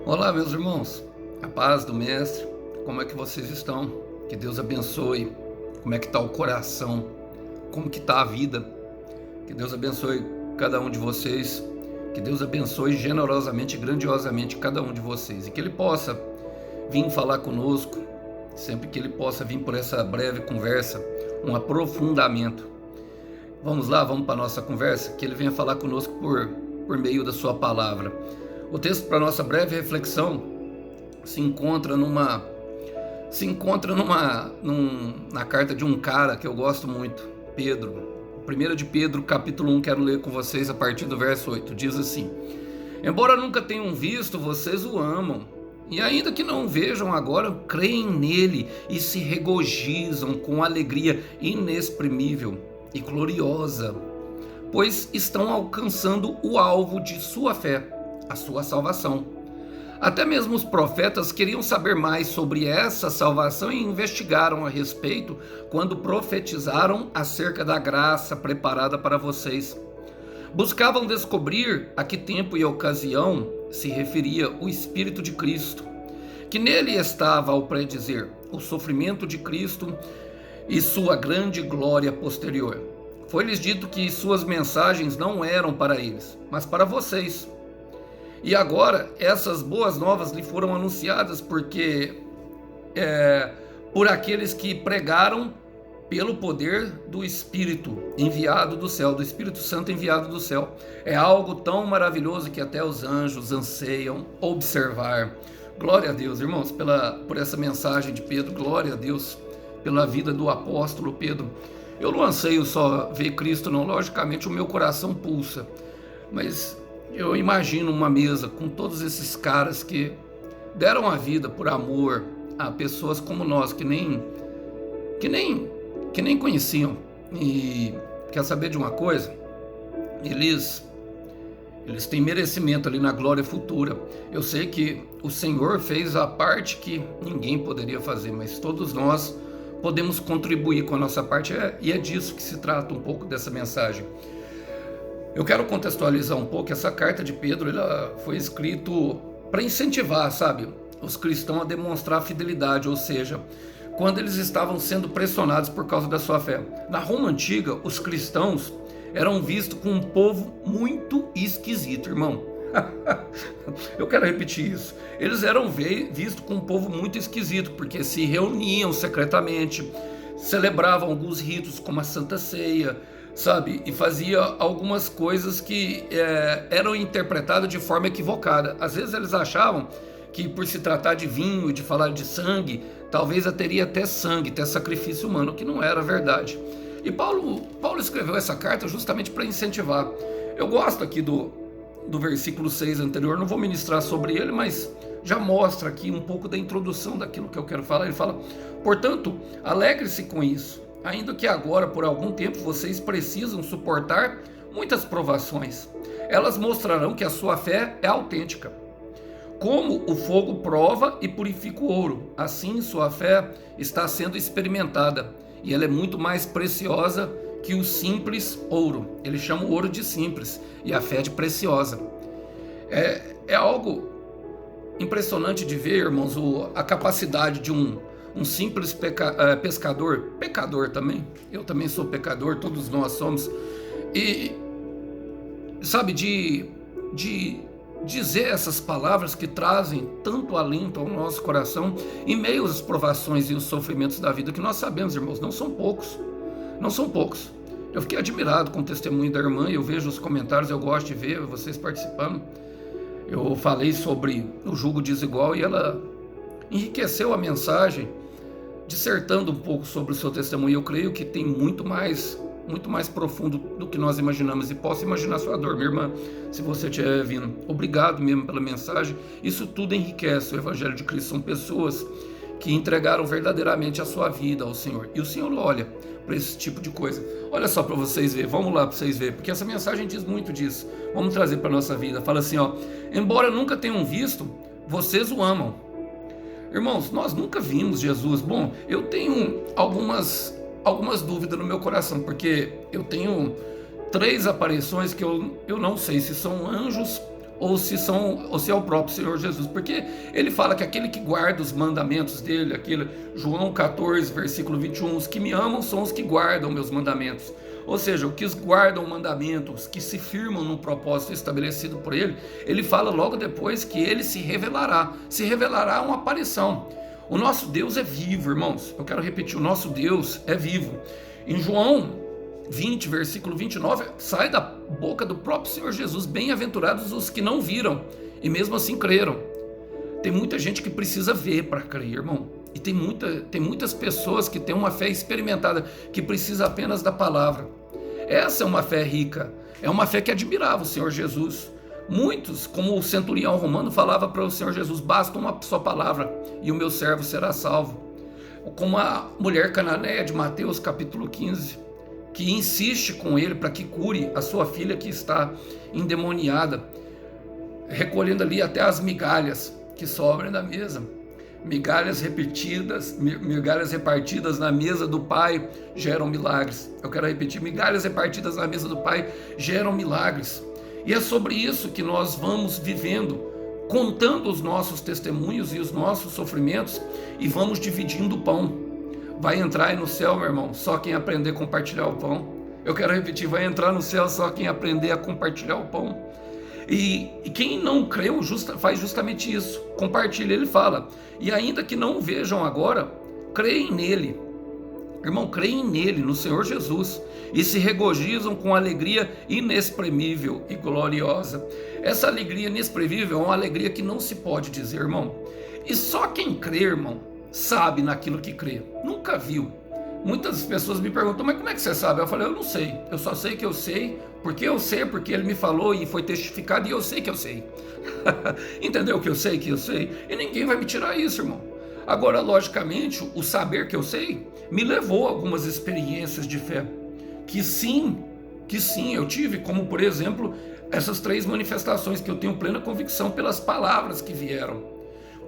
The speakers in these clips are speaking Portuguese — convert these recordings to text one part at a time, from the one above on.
Olá, meus irmãos, a paz do Mestre, como é que vocês estão? Que Deus abençoe, como é que está o coração, como que está a vida, que Deus abençoe cada um de vocês, que Deus abençoe generosamente e grandiosamente cada um de vocês, e que Ele possa vir falar conosco, sempre que Ele possa vir por essa breve conversa, um aprofundamento. Vamos lá, vamos para a nossa conversa, que Ele venha falar conosco por meio da sua palavra. O texto para nossa breve reflexão se encontra na carta de um cara que eu gosto muito, Pedro. 1 de Pedro, capítulo 1, quero ler com vocês a partir do verso 8. Diz assim: Embora nunca tenham visto, vocês o amam. E ainda que não o vejam agora, creem nele e se regozijam com alegria inexprimível e gloriosa, pois estão alcançando o alvo de sua fé, a sua salvação. Até mesmo os profetas queriam saber mais sobre essa salvação e investigaram a respeito quando profetizaram acerca da graça preparada para vocês. Buscavam descobrir a que tempo e ocasião se referia o Espírito de Cristo, que nele estava ao predizer o sofrimento de Cristo e sua grande glória posterior. Foi-lhes dito que suas mensagens não eram para eles, mas para vocês. E agora essas boas novas lhe foram anunciadas por aqueles que pregaram pelo poder do Espírito enviado do céu, do Espírito Santo enviado do céu. É algo tão maravilhoso que até os anjos anseiam observar. Glória a Deus, irmãos, por essa mensagem de Pedro. Glória a Deus pela vida do apóstolo Pedro. Eu não anseio só ver Cristo, não. Logicamente o meu coração pulsa, mas eu imagino uma mesa com todos esses caras que deram a vida por amor a pessoas como nós, que nem conheciam. E quer saber de uma coisa? Eles têm merecimento ali na glória futura. Eu sei que o Senhor fez a parte que ninguém poderia fazer, mas todos nós podemos contribuir com a nossa parte, e é disso que se trata um pouco dessa mensagem. Eu quero contextualizar um pouco. Essa carta de Pedro, ela foi escrita para incentivar, sabe, os cristãos a demonstrar fidelidade, ou seja, quando eles estavam sendo pressionados por causa da sua fé. Na Roma Antiga, os cristãos eram vistos como um povo muito esquisito, irmão. Eu quero repetir isso. Eles eram vistos como um povo muito esquisito, porque se reuniam secretamente, celebravam alguns ritos como a Santa Ceia, sabe, e fazia algumas coisas que eram interpretadas de forma equivocada. Às vezes eles achavam que por se tratar de vinho, de falar de sangue, talvez teria até sangue, até sacrifício humano, que não era verdade. E Paulo escreveu essa carta justamente para incentivar. Eu gosto aqui do versículo 6 anterior, não vou ministrar sobre ele, mas já mostra aqui um pouco da introdução daquilo que eu quero falar. Ele fala: portanto, alegre-se com isso, ainda que agora, por algum tempo, vocês precisam suportar muitas provações. Elas mostrarão que a sua fé é autêntica. Como o fogo prova e purifica o ouro, assim sua fé está sendo experimentada, e ela é muito mais preciosa que o simples ouro. Ele chama o ouro de simples e a fé de preciosa. É algo impressionante de ver, irmãos, a capacidade de um simples pecador também. Eu também sou pecador, todos nós somos. E sabe, de dizer essas palavras que trazem tanto alento ao nosso coração em meio às provações e os sofrimentos da vida, que nós sabemos, irmãos, não são poucos. Não são poucos. Eu fiquei admirado com o testemunho da irmã, eu vejo os comentários, eu gosto de ver vocês participando. Eu falei sobre o jugo desigual e ela enriqueceu a mensagem, dissertando um pouco sobre o seu testemunho. Eu creio que tem muito mais profundo do que nós imaginamos, e posso imaginar sua dor, minha irmã, se você estiver vindo. Obrigado mesmo pela mensagem. Isso tudo enriquece o Evangelho de Cristo. São pessoas que entregaram verdadeiramente a sua vida ao Senhor, e o Senhor olha para esse tipo de coisa. Olha só para vocês verem, vamos lá para vocês verem, porque essa mensagem diz muito disso. Vamos trazer para a nossa vida. Fala assim, ó: embora nunca tenham visto, vocês o amam. Irmãos, nós nunca vimos Jesus. Bom, eu tenho algumas dúvidas no meu coração, porque eu tenho 3 aparições que eu não sei se são anjos ou se é o próprio Senhor Jesus, porque ele fala que aquele que guarda os mandamentos dele, aquele João 14, versículo 21, os que me amam são os que guardam meus mandamentos. Ou seja, os que guardam o mandamento, os que se firmam no propósito estabelecido por ele, ele fala logo depois que ele se revelará uma aparição. O nosso Deus é vivo, irmãos. Eu quero repetir, o nosso Deus é vivo. Em João 20, versículo 29, sai da boca do próprio Senhor Jesus: bem-aventurados os que não viram e mesmo assim creram. Tem muita gente que precisa ver para crer, irmão. E tem muitas pessoas que têm uma fé experimentada, que precisa apenas da palavra. Essa é uma fé rica, é uma fé que admirava o Senhor Jesus. Muitos, como o centurião romano, falava para o Senhor Jesus: basta uma só palavra e o meu servo será salvo. Como a mulher cananeia de Mateus capítulo 15, que insiste com ele para que cure a sua filha que está endemoniada, recolhendo ali até as migalhas que sobram da mesa. Migalhas repartidas na mesa do Pai geram milagres. Eu quero repetir: migalhas repartidas na mesa do Pai geram milagres. E é sobre isso que nós vamos vivendo, contando os nossos testemunhos e os nossos sofrimentos, e vamos dividindo o pão. Vai entrar aí no céu, meu irmão, só quem aprender a compartilhar o pão. Eu quero repetir: vai entrar no céu só quem aprender a compartilhar o pão. E quem não creu faz justamente isso, compartilha. Ele fala: e ainda que não o vejam agora, creem nele. Irmão, creem nele, no Senhor Jesus, e se regozijam com alegria inexprimível e gloriosa. Essa alegria inexprimível é uma alegria que não se pode dizer, irmão. E só quem crê, irmão, sabe naquilo que crê. Nunca viu. Muitas pessoas me perguntam: mas como é que você sabe? Eu falei: eu não sei. Eu só sei que eu sei, porque ele me falou e foi testificado, e eu sei que eu sei. Entendeu que eu sei que eu sei? E ninguém vai me tirar isso, irmão. Agora, logicamente, o saber que eu sei me levou a algumas experiências de fé. Que sim, eu tive, como por exemplo, essas 3 manifestações que eu tenho plena convicção pelas palavras que vieram,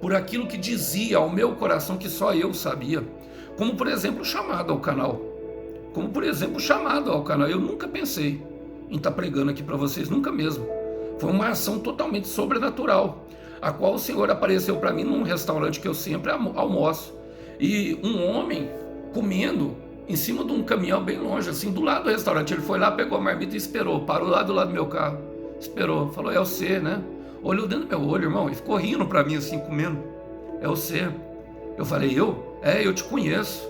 por aquilo que dizia ao meu coração que só eu sabia. Como, por exemplo, o chamado ao canal. Eu nunca pensei em estar pregando aqui para vocês, nunca mesmo. Foi uma ação totalmente sobrenatural, a qual o Senhor apareceu para mim num restaurante que eu sempre almoço. E um homem comendo em cima de um caminhão bem longe, assim, do lado do restaurante. Ele foi lá, pegou a marmita e esperou. Parou lá do lado do meu carro. Esperou. Falou: é você, né? Olhou dentro do meu olho, irmão, e ficou rindo para mim, assim, comendo. É você. Eu falei: eu? Eu te conheço.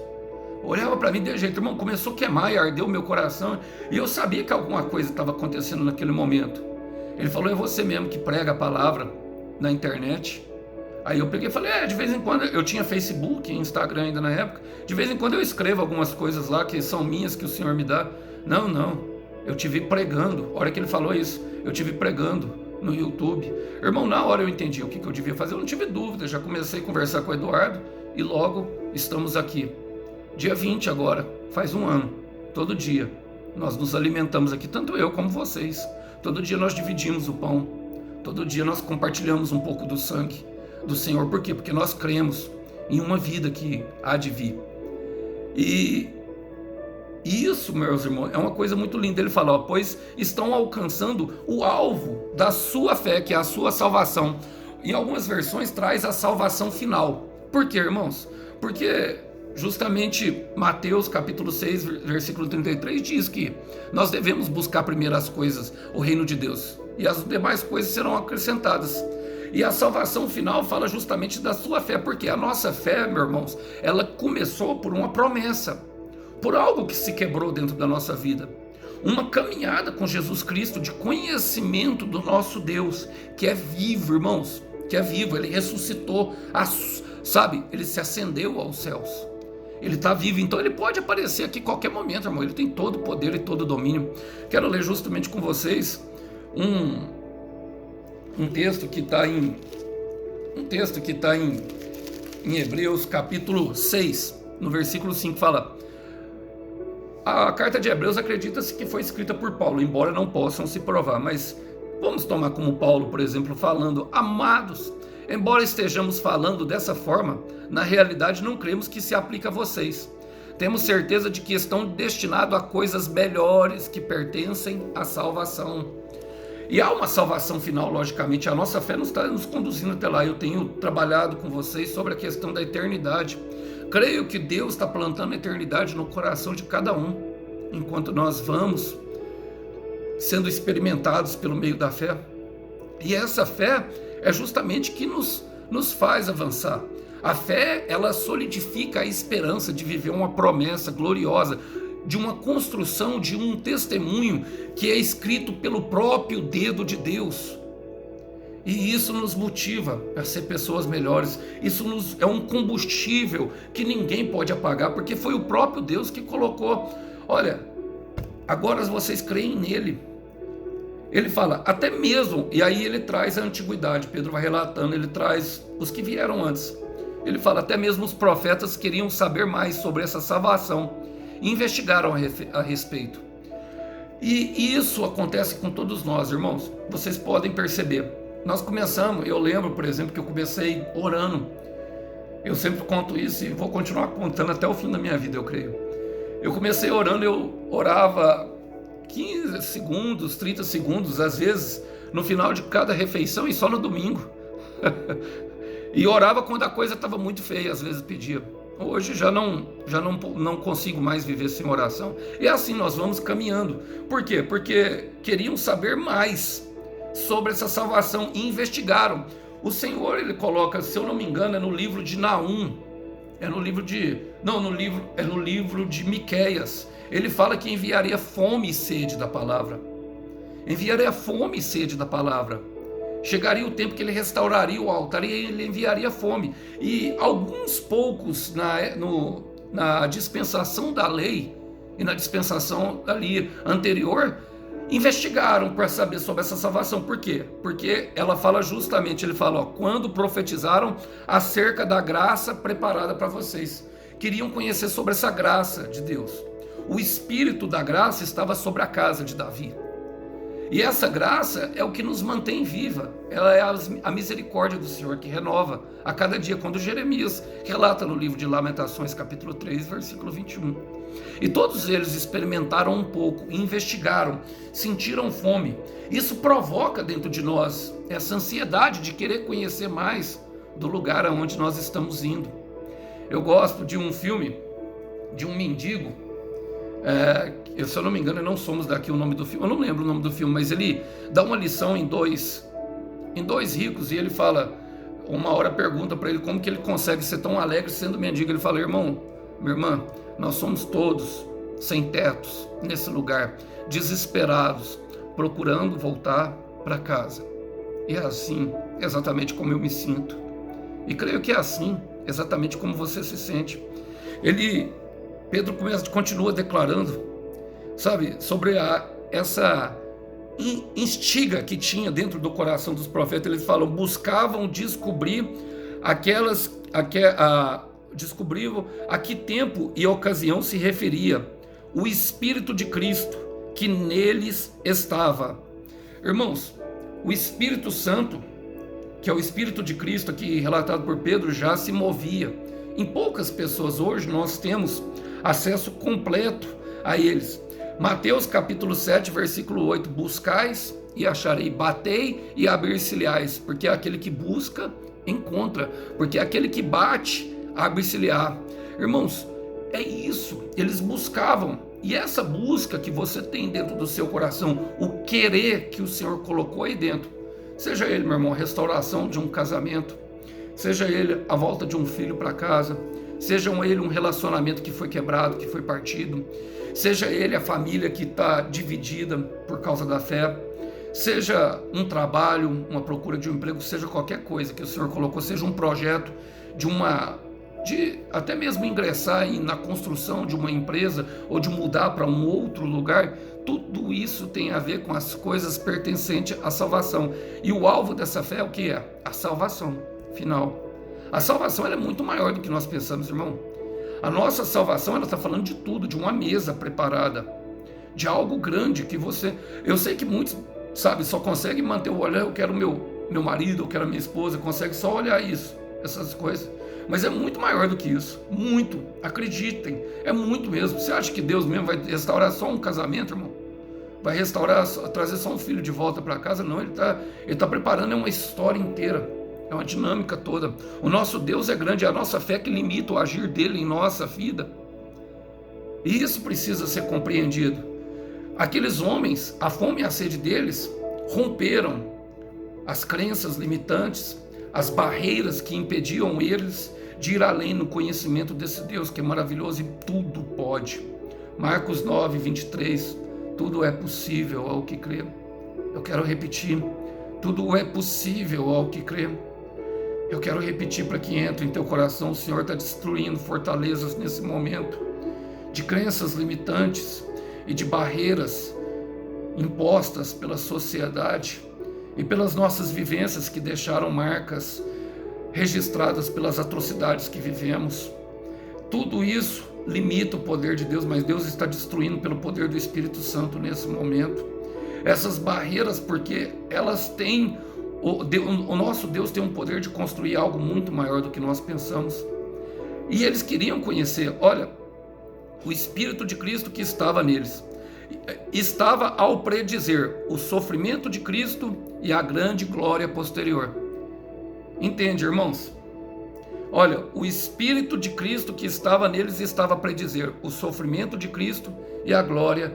Olhava para mim de jeito, irmão, começou a queimar e ardeu o meu coração, e eu sabia que alguma coisa estava acontecendo naquele momento. Ele falou: é você mesmo que prega a palavra na internet? Aí eu peguei e falei: de vez em quando, eu tinha Facebook, Instagram ainda na época, de vez em quando eu escrevo algumas coisas lá que são minhas, que o Senhor me dá. Não, eu te vi pregando. A hora que ele falou isso, eu te vi pregando no YouTube. Irmão, na hora eu entendi o que eu devia fazer, eu não tive dúvida, já comecei a conversar com o Eduardo, e logo estamos aqui. Dia 20 agora, faz um ano, todo dia, nós nos alimentamos aqui, tanto eu como vocês. Todo dia nós dividimos o pão, todo dia nós compartilhamos um pouco do sangue do Senhor. Por quê? Porque nós cremos em uma vida que há de vir. E isso, meus irmãos, é uma coisa muito linda. Ele fala: pois estão alcançando o alvo da sua fé, que é a sua salvação. Em algumas versões traz a salvação final. Por quê, irmãos? Porque justamente Mateus capítulo 6, versículo 33 diz que nós devemos buscar primeiro as coisas, o reino de Deus, e as demais coisas serão acrescentadas. E a salvação final fala justamente da sua fé, porque a nossa fé, meus irmãos, ela começou por uma promessa, por algo que se quebrou dentro da nossa vida. Uma caminhada com Jesus Cristo de conhecimento do nosso Deus, que é vivo, irmãos, que é vivo. Ele ressuscitou, sabe? Ele se ascendeu aos céus. Ele está vivo, então ele pode aparecer aqui a qualquer momento, irmão. Ele tem todo o poder e todo o domínio. Quero ler justamente com vocês um texto que está em Hebreus capítulo 6, no versículo 5, fala: a carta de Hebreus acredita-se que foi escrita por Paulo, embora não possam se provar, mas vamos tomar como Paulo, por exemplo, falando: amados, embora estejamos falando dessa forma, na realidade não cremos que se aplica a vocês. Temos certeza de que estão destinados a coisas melhores que pertencem à salvação. E há uma salvação final, logicamente. A nossa fé não está nos conduzindo até lá. Eu tenho trabalhado com vocês sobre a questão da eternidade. Creio que Deus está plantando a eternidade no coração de cada um, enquanto nós vamos sendo experimentados pelo meio da fé. E essa fé é justamente que nos faz avançar. A fé, ela solidifica a esperança de viver uma promessa gloriosa, de uma construção, de um testemunho que é escrito pelo próprio dedo de Deus. E isso nos motiva a ser pessoas melhores. Isso é um combustível que ninguém pode apagar, porque foi o próprio Deus que colocou. Olha, agora vocês creem nele. Ele fala, até mesmo, e aí ele traz a antiguidade, Pedro vai relatando, ele traz os que vieram antes. Ele fala, até mesmo os profetas queriam saber mais sobre essa salvação e investigaram a respeito. E isso acontece com todos nós, irmãos. Vocês podem perceber. Nós começamos, eu lembro, por exemplo, que eu comecei orando. Eu sempre conto isso e vou continuar contando até o fim da minha vida, eu creio. Eu comecei orando, eu orava 15 segundos, 30 segundos, às vezes, no final de cada refeição e só no domingo. E orava quando a coisa estava muito feia, às vezes pedia. Hoje já não consigo mais viver sem oração. E assim nós vamos caminhando. Por quê? Porque queriam saber mais sobre essa salvação e investigaram. O Senhor, ele coloca, se eu não me engano, é no livro de Naum, é no livro de Miqueias. Ele fala que enviaria fome e sede da palavra. Enviaria fome e sede da palavra. Chegaria o tempo que ele restauraria o altar e ele enviaria fome. E alguns poucos na dispensação da lei e na dispensação ali anterior investigaram para saber sobre essa salvação. Por quê? Porque ela fala justamente, ele fala, quando profetizaram acerca da graça preparada para vocês. Queriam conhecer sobre essa graça de Deus. O espírito da graça estava sobre a casa de Davi. E essa graça é o que nos mantém viva. Ela é a misericórdia do Senhor que renova a cada dia, quando Jeremias relata no livro de Lamentações, capítulo 3, versículo 21. E todos eles experimentaram um pouco, investigaram, sentiram fome. Isso provoca dentro de nós essa ansiedade de querer conhecer mais do lugar aonde nós estamos indo. Eu gosto de um filme, de um mendigo, se eu não me engano, não somos daqui o nome do filme, eu não lembro o nome do filme, mas ele dá uma lição em dois ricos, e ele fala, uma hora pergunta para ele como que ele consegue ser tão alegre sendo mendigo. Ele fala, irmão, minha irmã, nós somos todos sem tetos nesse lugar, desesperados, procurando voltar para casa. E é assim exatamente como eu me sinto, e creio que é assim exatamente como você se sente. Pedro continua declarando, sabe, sobre essa instiga que tinha dentro do coração dos profetas. Eles falam, buscavam descobrir descobriram a que tempo e ocasião se referia o Espírito de Cristo que neles estava. Irmãos, o Espírito Santo, que é o Espírito de Cristo aqui relatado por Pedro, já se movia. Em poucas pessoas hoje nós temos acesso completo a eles. Mateus capítulo 7, versículo 8, buscais e acharei, batei e abrir-se-lhais, porque aquele que busca, encontra, porque aquele que bate, abre-se-lhe-á. Irmãos, é isso, eles buscavam, e essa busca que você tem dentro do seu coração, o querer que o Senhor colocou aí dentro, seja ele, meu irmão, a restauração de um casamento, seja ele a volta de um filho para casa, seja ele um relacionamento que foi quebrado, que foi partido, seja ele a família que está dividida por causa da fé, seja um trabalho, uma procura de um emprego, seja qualquer coisa que o Senhor colocou, seja um projeto de até mesmo ingressar na construção de uma empresa ou de mudar para um outro lugar, tudo isso tem a ver com as coisas pertencentes à salvação. E o alvo dessa fé é o que é? A salvação final. A salvação ela é muito maior do que nós pensamos, irmão. A nossa salvação, ela está falando de tudo, de uma mesa preparada, de algo grande que você... Eu sei que muitos, sabe, só conseguem manter o olhar, eu quero meu marido, eu quero a minha esposa, consegue só olhar isso, essas coisas. Mas é muito maior do que isso, muito, acreditem, é muito mesmo. Você acha que Deus mesmo vai restaurar só um casamento, irmão? vai restaurar, trazer só um filho de volta para casa. Não, ele tá preparando uma história inteira, é uma dinâmica toda. O nosso Deus é grande, é a nossa fé que limita o agir dele em nossa vida. E isso precisa ser compreendido. Aqueles homens, a fome e a sede deles, romperam as crenças limitantes, as barreiras que impediam eles de ir além no conhecimento desse Deus que é maravilhoso e tudo pode. Marcos 9, 23, tudo é possível ao que crê. Eu quero repetir, tudo é possível ao que crê. Eu quero repetir para que entre em teu coração. O Senhor está destruindo fortalezas nesse momento, de crenças limitantes e de barreiras impostas pela sociedade e pelas nossas vivências que deixaram marcas registradas pelas atrocidades que vivemos. Tudo isso limita o poder de Deus, mas Deus está destruindo pelo poder do Espírito Santo nesse momento. Essas barreiras, porque elas têm, o nosso Deus tem um poder de construir algo muito maior do que nós pensamos. E eles queriam conhecer, olha, o Espírito de Cristo que estava neles. Estava ao predizer o sofrimento de Cristo e a grande glória posterior. Entende, irmãos? Olha, o Espírito de Cristo que estava neles estava a predizer o sofrimento de Cristo e a glória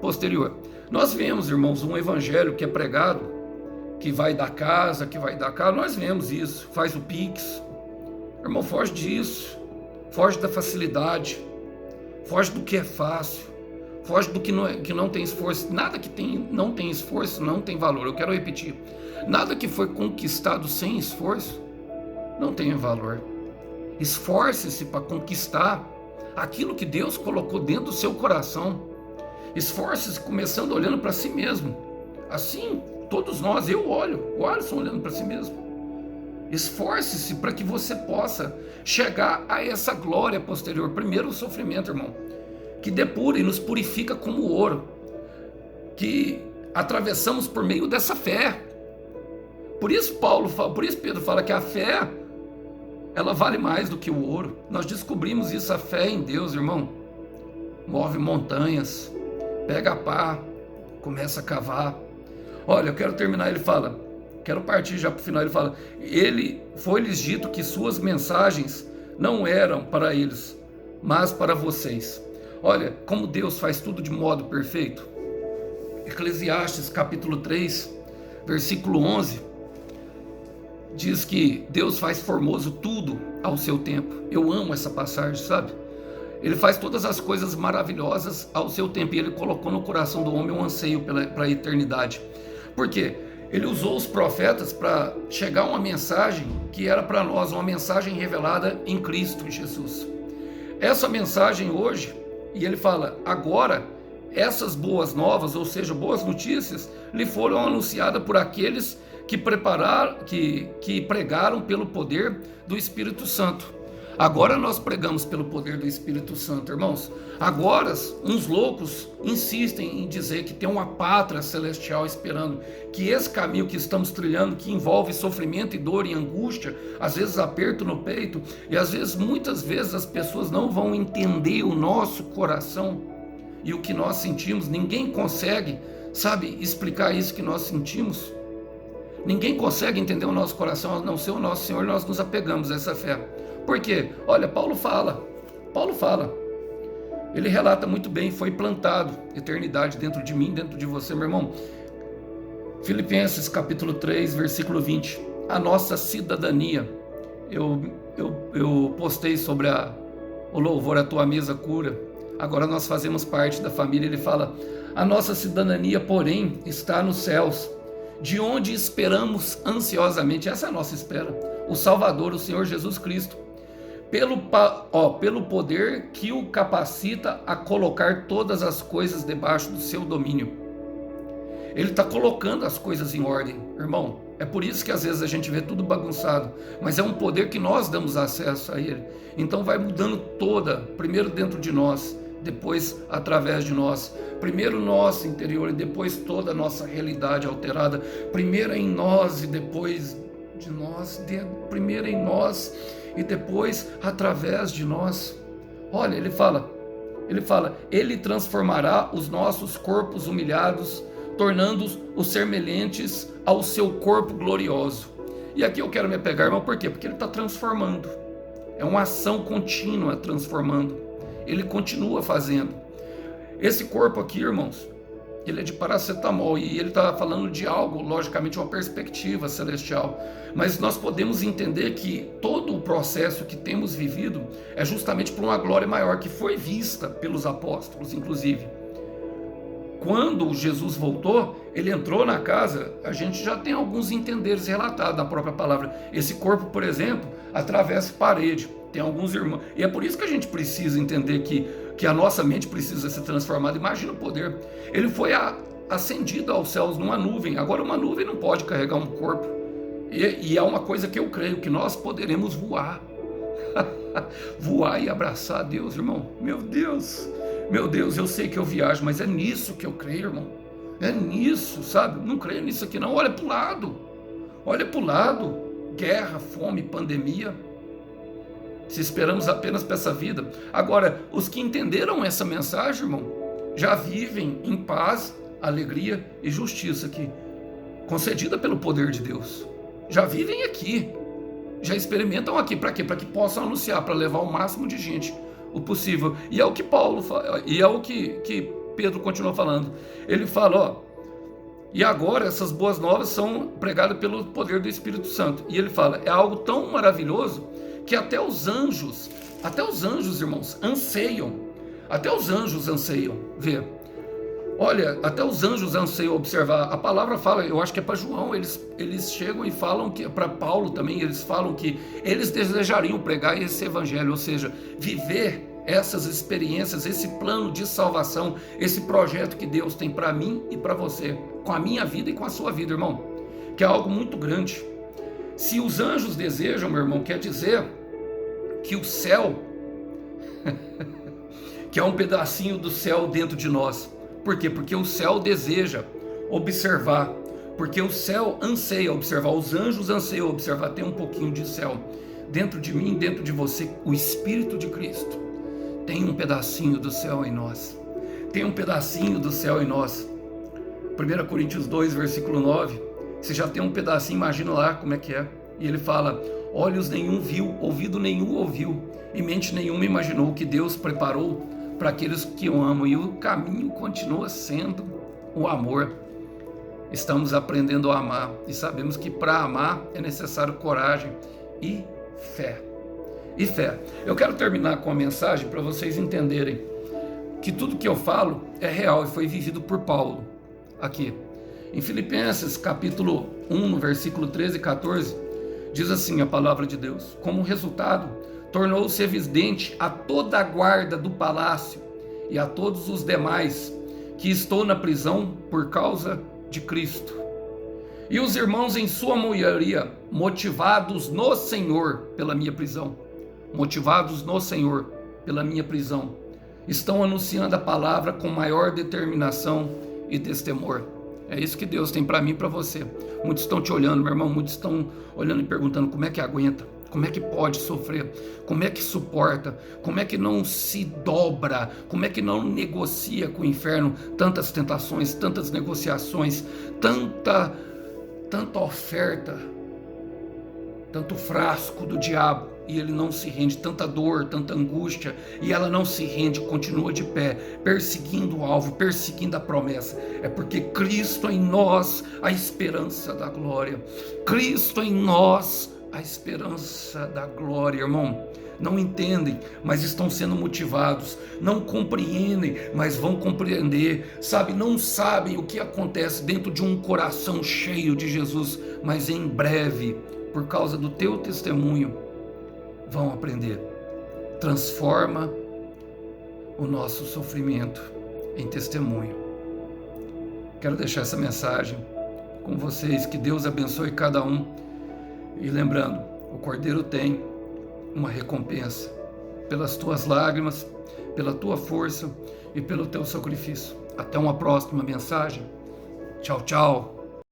posterior. Nós vemos, irmãos, um evangelho que é pregado, que vai da casa, que vai da casa. Nós vemos isso, faz o Pix. Irmão, foge disso, foge da facilidade, foge do que é fácil. Foge do que não tem esforço. Nada que não tem esforço não tem valor. Eu quero repetir. Nada que foi conquistado sem esforço não tem valor. Esforce-se para conquistar aquilo que Deus colocou dentro do seu coração. Esforce-se começando olhando para si mesmo. Assim, todos nós, eu olho, o Alisson olhando para si mesmo. Esforce-se para que você possa chegar a essa glória posterior. Primeiro o sofrimento, irmão, que depura e nos purifica como ouro, que atravessamos por meio dessa fé. Por isso Pedro fala que a fé, ela vale mais do que o ouro. Nós descobrimos isso, a fé em Deus, irmão, move montanhas. Pega a pá, começa a cavar. Olha, eu quero terminar, ele fala, quero partir já para o final, ele fala, foi-lhes dito que suas mensagens não eram para eles, mas para vocês. Olha, como Deus faz tudo de modo perfeito. Eclesiastes capítulo 3, versículo 11, diz que Deus faz formoso tudo ao seu tempo. Eu amo essa passagem, sabe? Ele faz todas as coisas maravilhosas ao seu tempo, e Ele colocou no coração do homem um anseio para a eternidade. Por quê? Ele usou os profetas para chegar uma mensagem que era para nós, uma mensagem revelada em Cristo Jesus. Essa mensagem hoje, e ele fala, agora, essas boas novas, ou seja, boas notícias, lhe foram anunciadas por aqueles que pregaram pelo poder do Espírito Santo. Agora nós pregamos pelo poder do Espírito Santo, irmãos. Agora, uns loucos insistem em dizer que tem uma pátria celestial esperando, que esse caminho que estamos trilhando, que envolve sofrimento e dor e angústia, às vezes aperto no peito, e às vezes, muitas vezes, as pessoas não vão entender o nosso coração e o que nós sentimos. Ninguém consegue, sabe, explicar isso que nós sentimos. Ninguém consegue entender o nosso coração, a não ser o nosso Senhor. Nós nos apegamos a essa fé. Por quê? Olha, Paulo fala, ele relata muito bem, foi plantado eternidade dentro de mim, dentro de você, meu irmão. Filipenses capítulo 3, versículo 20, a nossa cidadania, eu postei sobre o louvor, a tua mesa cura, agora nós fazemos parte da família. Ele fala, a nossa cidadania, porém, está nos céus, de onde esperamos ansiosamente, essa é a nossa espera, o Salvador, o Senhor Jesus Cristo, pelo poder que o capacita a colocar todas as coisas debaixo do seu domínio. Ele está colocando as coisas em ordem, irmão. É por isso que às vezes a gente vê tudo bagunçado, mas é um poder que nós damos acesso a ele. Então vai mudando primeiro dentro de nós, depois através de nós. Primeiro nosso interior e depois toda a nossa realidade alterada. Primeiro em nós e depois de nós. Primeiro em nós e depois através de nós. Olha, ele fala, Ele fala, ele transformará os nossos corpos humilhados, tornando-os semelhantes ao seu corpo glorioso. E aqui eu quero me apegar, irmão, por quê? Porque ele está transformando. É uma ação contínua transformando. Ele continua fazendo. Esse corpo aqui, irmãos, ele é de paracetamol e ele está falando de algo, logicamente, uma perspectiva celestial. Mas nós podemos entender que todo o processo que temos vivido é justamente por uma glória maior que foi vista pelos apóstolos, inclusive. Quando Jesus voltou, ele entrou na casa, a gente já tem alguns entenderes relatados na própria palavra. Esse corpo, por exemplo, atravessa parede. Tem alguns irmãos. E é por isso que a gente precisa entender que a nossa mente precisa ser transformada. Imagina o poder. Ele foi ascendido aos céus numa nuvem. Agora uma nuvem não pode carregar um corpo. E é uma coisa que eu creio, que nós poderemos voar. Voar e abraçar a Deus, irmão. Meu Deus, eu sei que eu viajo, mas é nisso que eu creio, irmão. É nisso, sabe? Não creio nisso aqui não. Olha para o lado. Olha para o lado. Guerra, fome, pandemia. Se esperamos apenas para essa vida. Agora, os que entenderam essa mensagem, irmão, já vivem em paz, alegria e justiça aqui, concedida pelo poder de Deus. Já vivem aqui, já experimentam aqui. Para quê? Para que possam anunciar, para levar o máximo de gente o possível. E é o que Paulo fala, e é o que Pedro continua falando. Ele fala, ó, e agora essas boas novas são pregadas pelo poder do Espírito Santo. E ele fala, é algo tão maravilhoso que até os anjos, irmãos, anseiam. Até os anjos anseiam ver. Olha, até os anjos anseiam observar. A palavra fala, eu acho que é para João, eles chegam e falam que, para Paulo também, eles falam que eles desejariam pregar esse evangelho, ou seja, viver essas experiências, esse plano de salvação, esse projeto que Deus tem para mim e para você, com a minha vida e com a sua vida, irmão, que é algo muito grande. Se os anjos desejam, meu irmão, quer dizer que o céu, que é um pedacinho do céu dentro de nós. Por quê? Porque o céu deseja observar, porque o céu anseia observar, os anjos anseiam observar, tem um pouquinho de céu dentro de mim, dentro de você, o Espírito de Cristo. Tem um pedacinho do céu em nós. Tem um pedacinho do céu em nós. 1 Coríntios 2, versículo 9. Você já tem um pedacinho, imagina lá como é que é. E ele fala, olhos nenhum viu, ouvido nenhum ouviu, e mente nenhuma imaginou que Deus preparou para aqueles que o amam. E o caminho continua sendo o amor. Estamos aprendendo a amar. E sabemos que para amar é necessário coragem e fé. E fé. Eu quero terminar com a mensagem para vocês entenderem que tudo que eu falo é real e foi vivido por Paulo aqui. Em Filipenses capítulo 1, no versículo 13 e 14, diz assim a palavra de Deus: como resultado, tornou-se evidente a toda a guarda do palácio e a todos os demais que estou na prisão por causa de Cristo. E os irmãos em sua maioria, motivados no Senhor pela minha prisão, estão anunciando a palavra com maior determinação e destemor. É isso que Deus tem para mim e para você. Muitos estão te olhando, meu irmão, muitos estão olhando e perguntando como é que aguenta, como é que pode sofrer, como é que suporta, como é que não se dobra, como é que não negocia com o inferno, tantas tentações, tantas negociações, tanta oferta, tanto frasco do diabo, e ele não se rende, tanta dor, tanta angústia, e ela não se rende, continua de pé, perseguindo o alvo, perseguindo a promessa. É porque Cristo em nós, a esperança da glória. Cristo em nós, a esperança da glória, irmão. Não entendem, mas estão sendo motivados. Não compreendem, mas vão compreender. Sabe, não sabem o que acontece dentro de um coração cheio de Jesus, mas em breve, por causa do teu testemunho, vão aprender. Transforma o nosso sofrimento em testemunho. Quero deixar essa mensagem com vocês, que Deus abençoe cada um. E lembrando, o Cordeiro tem uma recompensa pelas tuas lágrimas, pela tua força e pelo teu sacrifício. Até uma próxima mensagem. Tchau, tchau.